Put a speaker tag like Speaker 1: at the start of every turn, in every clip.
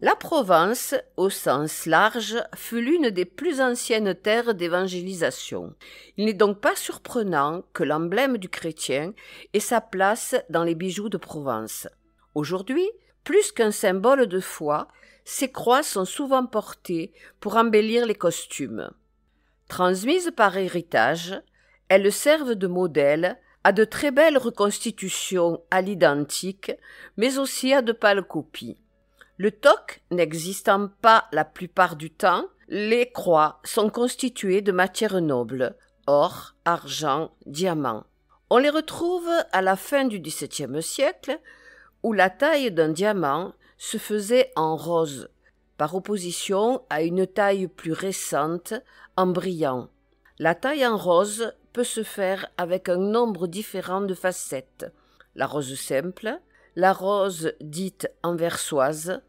Speaker 1: La Provence, au sens large, fut l'une des plus anciennes terres d'évangélisation. Il n'est donc pas surprenant que l'emblème du chrétien ait sa place dans les bijoux de Provence. Aujourd'hui, plus qu'un symbole de foi, ces croix sont souvent portées pour embellir les costumes. Transmises par héritage, elles servent de modèle à de très belles reconstitutions à l'identique, mais aussi à de pâles copies. Le toc n'existant pas la plupart du temps, les croix sont constituées de matières nobles, or, argent, diamant. On les retrouve à la fin du XVIIe siècle, où la taille d'un diamant se faisait en rose, par opposition à une taille plus récente en brillant. La taille en rose peut se faire avec un nombre différent de facettes. La rose simple, la rose dite anversoise,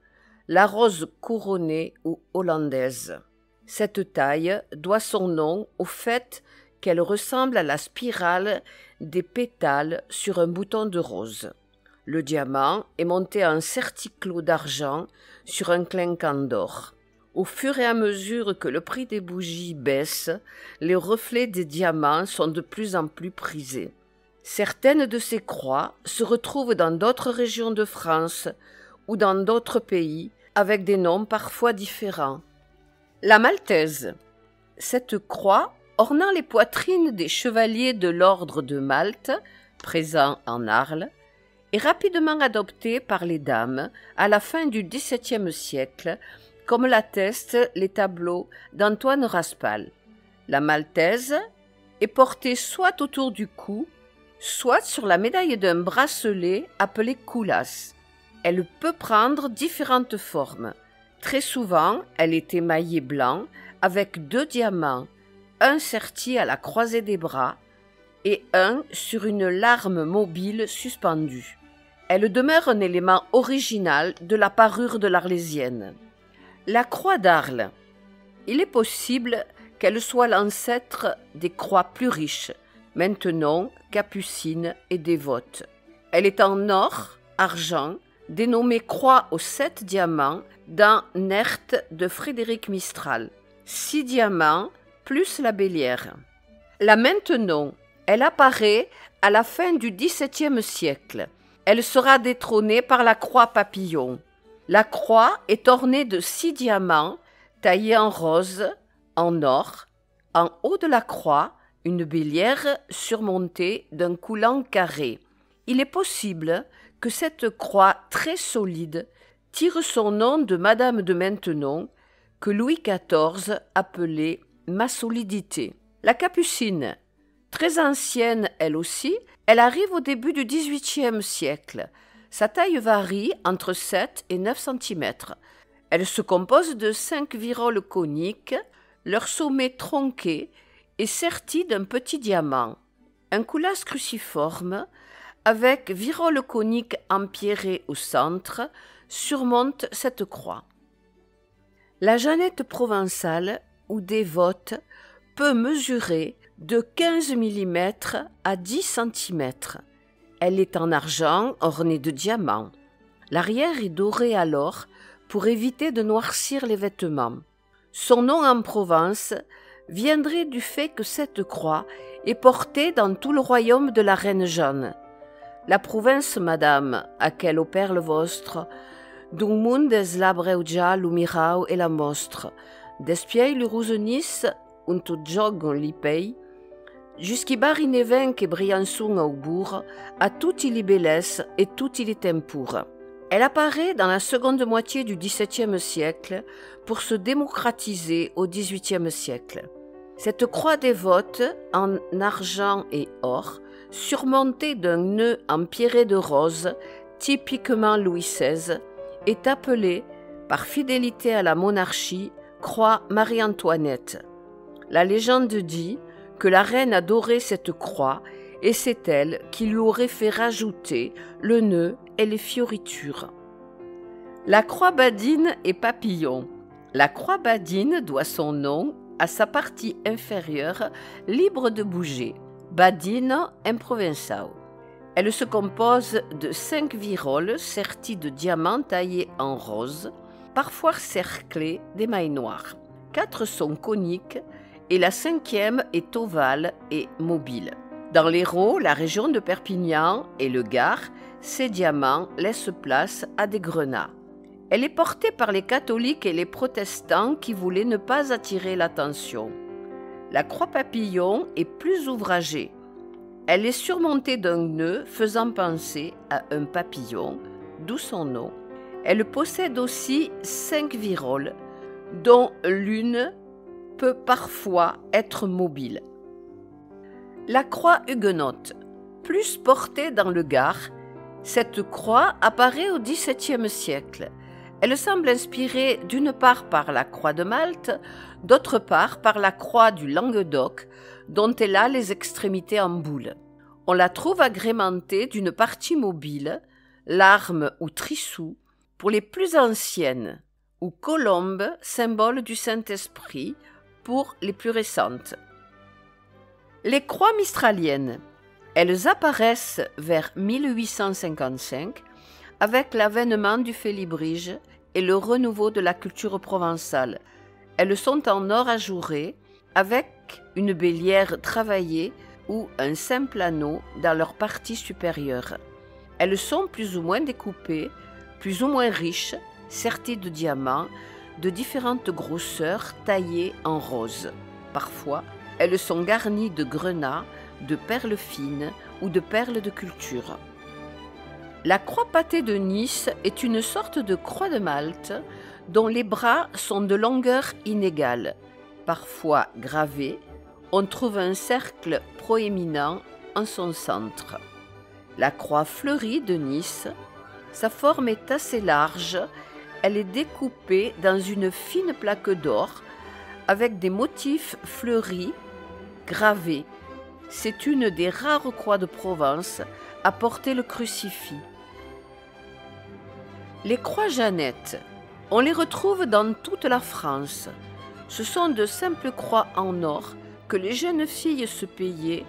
Speaker 1: la rose couronnée ou hollandaise. Cette taille doit son nom au fait qu'elle ressemble à la spirale des pétales sur un bouton de rose. Le diamant est monté en certiclos d'argent sur un clinquant d'or. Au fur et à mesure que le prix des bougies baisse, les reflets des diamants sont de plus en plus prisés. Certaines de ces croix se retrouvent dans d'autres régions de France ou dans d'autres pays avec des noms parfois différents. La maltaise. Cette croix, ornant les poitrines des chevaliers de l'ordre de Malte, présents en Arles, est rapidement adoptée par les dames à la fin du XVIIe siècle, comme l'attestent les tableaux d'Antoine Raspail. La maltaise est portée soit autour du cou, soit sur la médaille d'un bracelet appelé coulasse. Elle peut prendre différentes formes. Très souvent, elle est émaillée blanc avec 2 diamants, un serti à la croisée des bras et un sur une larme mobile suspendue. Elle demeure un élément original de la parure de l'Arlésienne. La croix d'Arles. Il est possible qu'elle soit l'ancêtre des croix plus riches, maintenant capucines et dévotes. Elle est en or, argent, dénommée croix aux 7 diamants dans Nerthes de Frédéric Mistral. 6 diamants plus la bélière. La Maintenon, elle apparaît à la fin du XVIIe siècle. Elle sera détrônée par la croix papillon. La croix est ornée de 6 diamants taillés en rose, en or. En haut de la croix, une bélière surmontée d'un coulant carré. Il est possible que cette croix très solide tire son nom de Madame de Maintenon, que Louis XIV appelait « ma solidité ». La capucine, très ancienne elle aussi, elle arrive au début du XVIIIe siècle. Sa taille varie entre 7 et 9 cm. Elle se compose de 5 viroles coniques, leur sommet tronqué et serti d'un petit diamant. Un coulasse cruciforme, avec virole conique empierrée au centre, surmonte cette croix. La jeannette provençale ou dévote peut mesurer de 15 mm à 10 cm. Elle est en argent ornée de diamants. L'arrière est doré alors pour éviter de noircir les vêtements. Son nom en Provence viendrait du fait que cette croix est portée dans tout le royaume de la reine Jeanne. La province, madame, à quelle opère le vostre, d'un mundes la breugia, l'umirau et la mostre, despiei le rousenis, un tout jog li pei, jusqu'y barinevenc et Briançon au bourg, à tout il y bellesse et tout il y tempour. Elle apparaît dans la seconde moitié du XVIIe siècle pour se démocratiser au XVIIIe siècle. Cette croix dévote en argent et or, surmontée d'un nœud empierré de rose, typiquement Louis XVI, est appelée, par fidélité à la monarchie, croix Marie-Antoinette. La légende dit que la reine adorait cette croix et c'est elle qui lui aurait fait rajouter le nœud et les fioritures. La croix badine et papillon. La croix badine doit son nom à sa partie inférieure libre de bouger, badine en provençal. Elle se compose de 5 viroles serties de diamants taillés en rose, parfois cerclées d'émail noir. 4 sont coniques et la 5e est ovale et mobile. Dans l'Hérault, la région de Perpignan et le Gard, ces diamants laissent place à des grenats. Elle est portée par les catholiques et les protestants qui voulaient ne pas attirer l'attention. La croix papillon est plus ouvragée. Elle est surmontée d'un nœud faisant penser à un papillon, d'où son nom. Elle possède aussi 5 viroles, dont l'une peut parfois être mobile. La croix huguenote, plus portée dans le Gard, cette croix apparaît au XVIIe siècle. Elle semble inspirée d'une part par la croix de Malte, d'autre part par la croix du Languedoc, dont elle a les extrémités en boule. On la trouve agrémentée d'une partie mobile, l'arme ou trissou, pour les plus anciennes, ou colombe, symbole du Saint-Esprit, pour les plus récentes. Les croix mistraliennes, elles apparaissent vers 1855 avec l'avènement du félibrige et le renouveau de la culture provençale. Elles sont en or ajouré avec une bélière travaillée ou un simple anneau dans leur partie supérieure. Elles sont plus ou moins découpées, plus ou moins riches, serties de diamants, de différentes grosseurs taillées en rose. Parfois, elles sont garnies de grenats, de perles fines ou de perles de culture. La croix pâtée de Nice est une sorte de croix de Malte dont les bras sont de longueur inégale. Parfois gravée, on trouve un cercle proéminent en son centre. La croix fleurie de Nice, sa forme est assez large, elle est découpée dans une fine plaque d'or avec des motifs fleuris, gravés. C'est une des rares croix de Provence à porter le crucifix. Les croix Jeannettes, on les retrouve dans toute la France. Ce sont de simples croix en or que les jeunes filles se payaient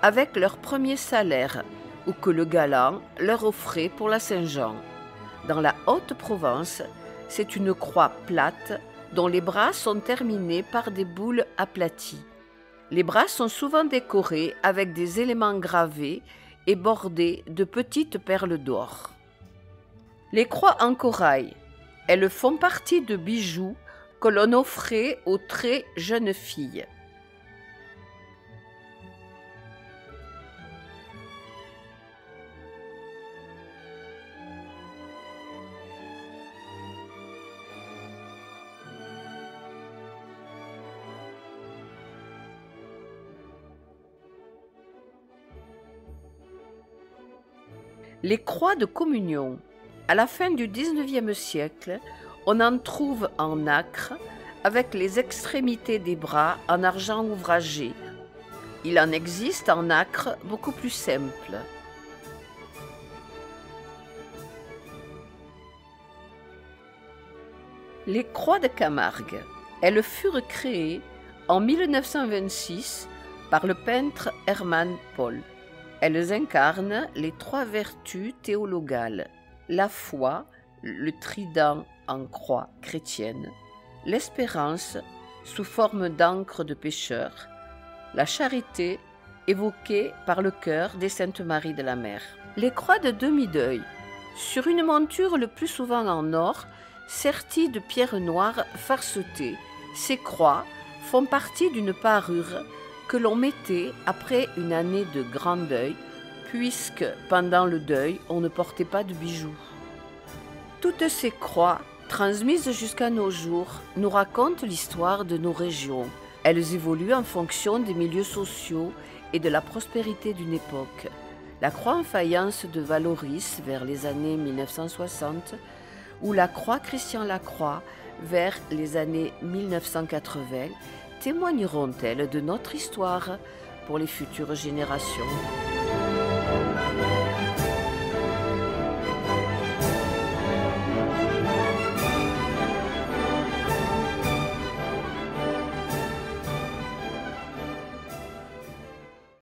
Speaker 1: avec leur premier salaire ou que le galant leur offrait pour la Saint-Jean. Dans la Haute-Provence, c'est une croix plate dont les bras sont terminés par des boules aplaties. Les bras sont souvent décorés avec des éléments gravés et bordés de petites perles d'or. Les croix en corail, elles font partie de bijoux que l'on offrait aux très jeunes filles. Les croix de communion. À la fin du XIXe siècle, on en trouve en nacre avec les extrémités des bras en argent ouvragé. Il en existe en nacre beaucoup plus simple. Les croix de Camargue. Elles furent créées en 1926 par le peintre Hermann Paul. Elles incarnent les 3 vertus théologales, la foi, le trident en croix chrétienne, l'espérance sous forme d'encre de pécheur, la charité évoquée par le cœur des Saintes Maries de la Mer. Les croix de demi-deuil, sur une monture le plus souvent en or, sertie de pierres noires farcetées, ces croix font partie d'une parure que l'on mettait après une année de grand deuil, puisque pendant le deuil, on ne portait pas de bijoux. Toutes ces croix, transmises jusqu'à nos jours, nous racontent l'histoire de nos régions. Elles évoluent en fonction des milieux sociaux et de la prospérité d'une époque. La croix en faïence de Valoris vers les années 1960 ou la croix Christian Lacroix vers les années 1980 témoigneront-elles de notre histoire pour les futures générations ?